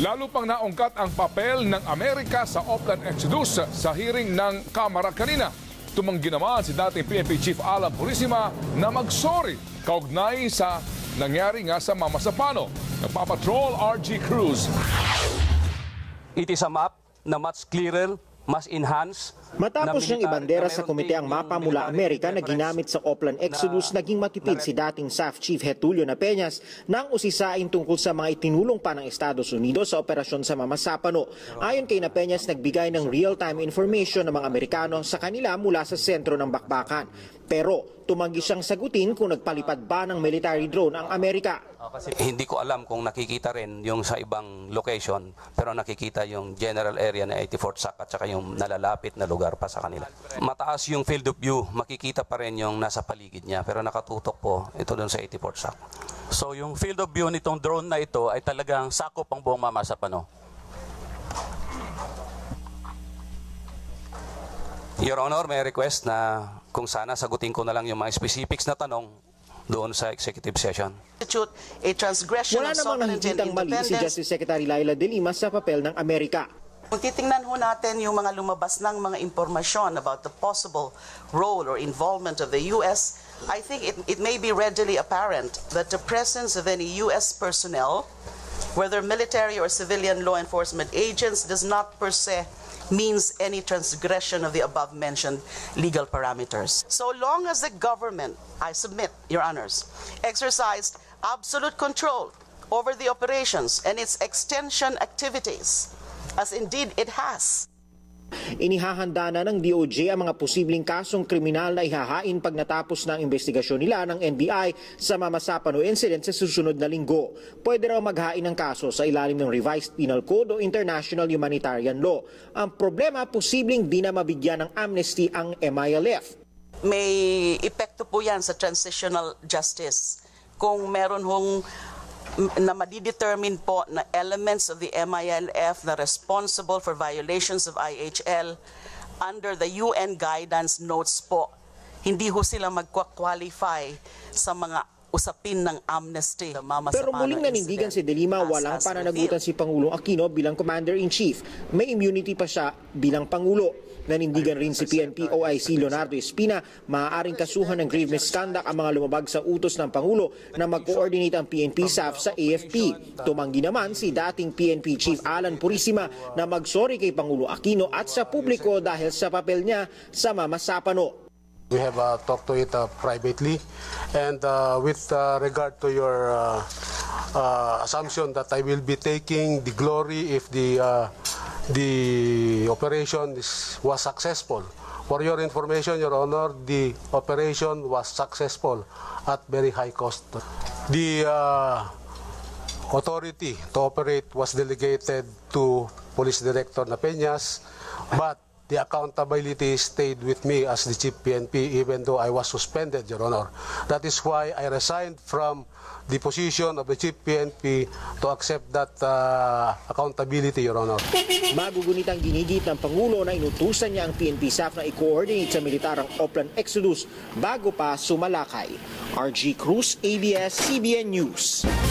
Lalo pang naungkat ang papel ng Amerika sa Oplan Exodus sa hearing ng Kamara kanina. Tumanggi naman si dating PNP Chief Alan Purisima na mag-sorry kaugnay sa nangyari nga sa Mama Sapano. Nagpapatrol RG Cruz. It is a map na much clearer, mas enhanced. Matapos niyang ibandera sa komite ang mapa mula Amerika na ginamit sa Oplan Exodus, naging matipid si dating SAF Chief Getulio na Peñas nang usisain tungkol sa mga itinulong pa ng Estados Unidos sa operasyon sa Mama Sapano. Ayon kay na Peñas, nagbigay ng real-time information ng mga Amerikano sa kanila mula sa sentro ng bakbakan. Pero tumanggi siyang sagutin kung nagpalipad ba ng military drone ang Amerika. Hindi ko alam kung nakikita rin yung sa ibang location, pero nakikita yung general area na 84th SAC at saka yung nalalapit na lugar pa sa kanila. Mataas yung field of view, makikita pa rin yung nasa paligid niya, pero nakatutok po ito doon sa 84th SAC. So yung field of view nitong drone na ito ay talagang sakop ang buong Mama Sapano. Your Honor, may request na kung sana sagutin ko na lang yung mga specifics na tanong doon sa executive session. A transgression Wala of namang sovereignty and nakikitang mali si independence. Justice Secretary Laila De Lima sa papel ng Amerika. Kung titingnan ho natin yung mga lumabas ng mga impormasyon about the possible role or involvement of the U.S., I think it may be readily apparent that the presence of any U.S. personnel, whether military or civilian law enforcement agents, does not per se means any transgression of the above-mentioned legal parameters. So long as the government, I submit, Your Honors, exercised absolute control over the operations and its extension activities, as indeed it has. Inihahanda na ng DOJ ang mga posibleng kasong kriminal na ihahain pag natapos na ang investigasyon nila ng NBI sa Mama Sapano incident sa susunod na linggo. Pwede raw maghain ng kaso sa ilalim ng Revised Penal Code o International Humanitarian Law. Ang problema, posibleng di na mabigyan ng amnesty ang MILF. May epekto po yan sa transitional justice. Kung meron hong na madidetermine po na elements of the MILF na responsible for violations of IHL under the UN guidance notes po, hindi ho sila magkwa-qualify sa mga usapin ng amnesty. Pero muling nanindigan si De Lima, walang pananagutan si Pangulong Aquino bilang Commander-in-Chief. May immunity pa siya bilang Pangulo. Nanindigan rin si PNP OIC Leonardo Espina, maaaring kasuhan ng grave misconduct ang mga lumabag sa utos ng Pangulo na mag-coordinate ang PNP SAF sa AFP. Tumanggi naman si dating PNP Chief Alan Purisima na mag-sorry kay Pangulo Aquino at sa publiko dahil sa papel niya sa Mama Sapano. We have talked to it privately, and with regard to your assumption that I will be taking the glory if the operation was successful. For your information, Your Honor, the operation was successful at very high cost. The authority to operate was delegated to Police Director Peñas, but the accountability stayed with me as the Chief PNP even though I was suspended, Your Honor. That is why I resigned from the position of the Chief PNP to accept that accountability, Your Honor. Magugunit ang ginigit ng Pangulo na inutusan niya ang PNP SAF na i-coordinate sa militarang Oplan Exodus bago pa sumalakay. RG Cruz, ABS-CBN News.